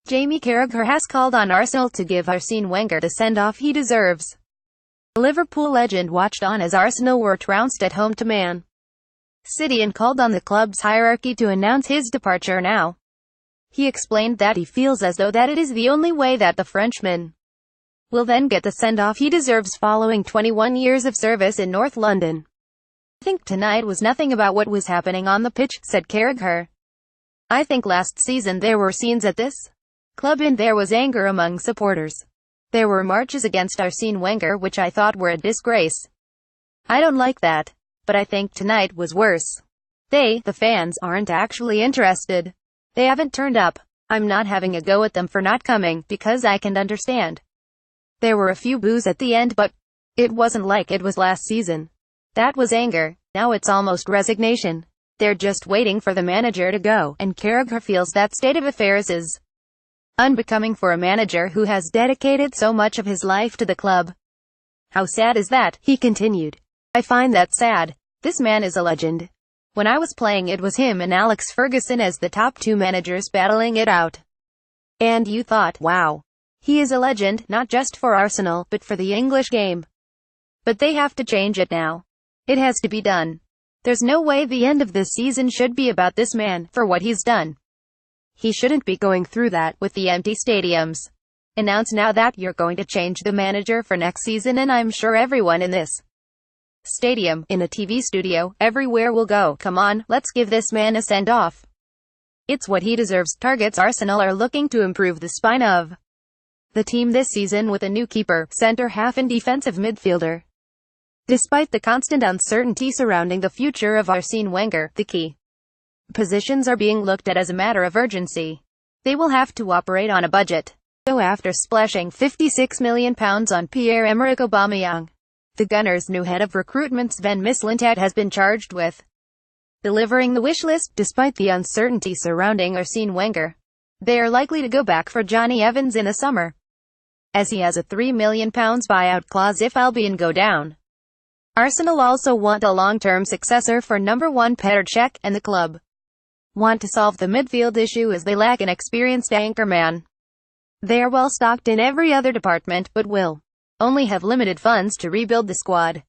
Jamie Carragher has called on Arsenal to give Arsene Wenger the send-off he deserves. The Liverpool legend watched on as Arsenal were trounced at home to Man City and called on the club's hierarchy to announce his departure now. He explained that he feels as though that it is the only way that the Frenchman will then get the send-off he deserves following 21 years of service in North London. "I think tonight was nothing about what was happening on the pitch," said Carragher. "I think last season there were scenes at this club and there was anger among supporters. There were marches against Arsene Wenger which I thought were a disgrace. I don't like that. But I think tonight was worse. The fans, aren't actually interested. They haven't turned up. I'm not having a go at them for not coming, because I can understand. There were a few boos at the end, but it wasn't like it was last season. That was anger. Now it's almost resignation. They're just waiting for the manager to go, and Carragher feels that state of affairs is unbecoming for a manager who has dedicated so much of his life to the club. How sad is that?" he continued. "I find that sad. This man is a legend. When I was playing it was him and Alex Ferguson as the top two managers battling it out. And you thought, wow, he is a legend, not just for Arsenal, but for the English game. But they have to change it now. It has to be done. There's no way the end of this season should be about this man, for what he's done. He shouldn't be going through that, with the empty stadiums. Announce now that you're going to change the manager for next season, and I'm sure everyone in this stadium, in a TV studio, everywhere will go, come on, let's give this man a send-off. It's what he deserves." Targets Arsenal are looking to improve the spine of the team this season with a new keeper, centre-half and defensive midfielder. Despite the constant uncertainty surrounding the future of Arsene Wenger, the key positions are being looked at as a matter of urgency. They will have to operate on a budget. So after splashing £56 million on Pierre-Emerick Aubameyang, the Gunners' new head of recruitment Sven Mislintat has been charged with delivering the wish list. Despite the uncertainty surrounding Arsene Wenger, they are likely to go back for Johnny Evans in the summer, as he has a £3 million buyout clause if Albion go down. Arsenal also want a long-term successor for number 1 Petr Cech, and the club want to solve the midfield issue as they lack an experienced anchorman. They are well stocked in every other department, but will only have limited funds to rebuild the squad.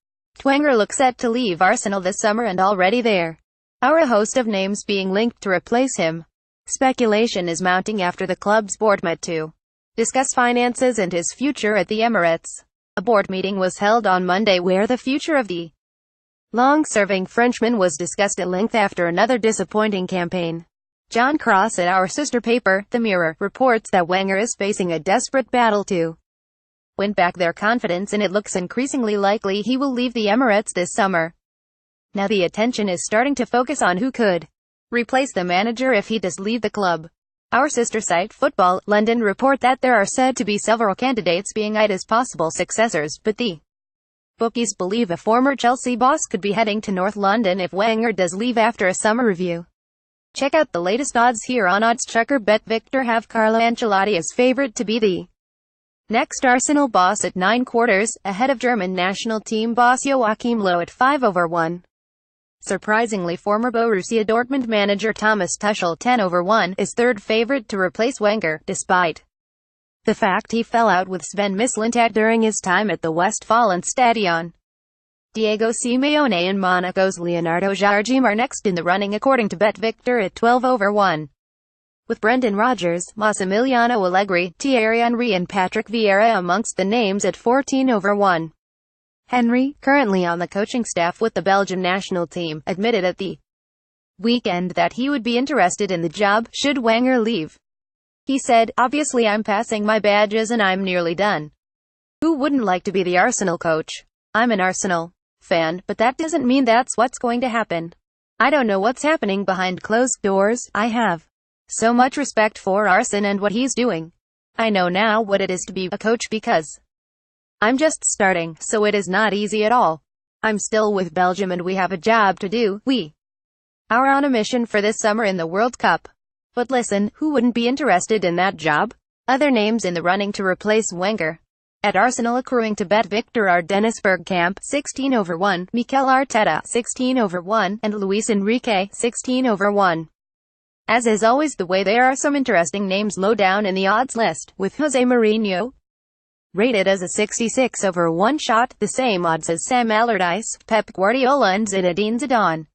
Wenger looks set to leave Arsenal this summer and already there are a host of names being linked to replace him. Speculation is mounting after the club's board met to discuss finances and his future at the Emirates. A board meeting was held on Monday where the future of the long-serving Frenchman was discussed at length after another disappointing campaign. John Cross at our sister paper, The Mirror, reports that Wenger is facing a desperate battle to win back their confidence, and it looks increasingly likely he will leave the Emirates this summer. Now the attention is starting to focus on who could replace the manager if he does leave the club. Our sister site, Football London, report that there are said to be several candidates being eyed as possible successors, but the bookies believe a former Chelsea boss could be heading to North London if Wenger does leave after a summer review. Check out the latest odds here on OddsChecker. BetVictor have Carlo Ancelotti as favorite to be the next Arsenal boss at 9/4, ahead of German national team boss Joachim Löw at 5/1. Surprisingly, former Borussia Dortmund manager Thomas Tuchel 10/1 is third favorite to replace Wenger, despite the fact he fell out with Sven Mislintat during his time at the Westfalenstadion. Diego Simeone and Monaco's Leonardo Jardim are next in the running according to BetVictor at 12/1. With Brendan Rodgers, Massimiliano Allegri, Thierry Henry and Patrick Vieira amongst the names at 14/1. Henry, currently on the coaching staff with the Belgian national team, admitted at the weekend that he would be interested in the job should Wenger leave. He said, "Obviously I'm passing my badges and I'm nearly done. Who wouldn't like to be the Arsenal coach? I'm an Arsenal fan, but that doesn't mean that's what's going to happen. I don't know what's happening behind closed doors. I have so much respect for Arsene and what he's doing. I know now what it is to be a coach because I'm just starting, so it is not easy at all. I'm still with Belgium and we have a job to do. We are on a mission for this summer in the World Cup. But listen, who wouldn't be interested in that job?" Other names in the running to replace Wenger at Arsenal accruing to BetVictor are Dennis Bergkamp 16/1, Mikel Arteta 16/1, and Luis Enrique 16/1. As is always the way, there are some interesting names low down in the odds list, with Jose Mourinho rated as a 66 over one shot, the same odds as Sam Allardyce, Pep Guardiola and Zinedine Zidane.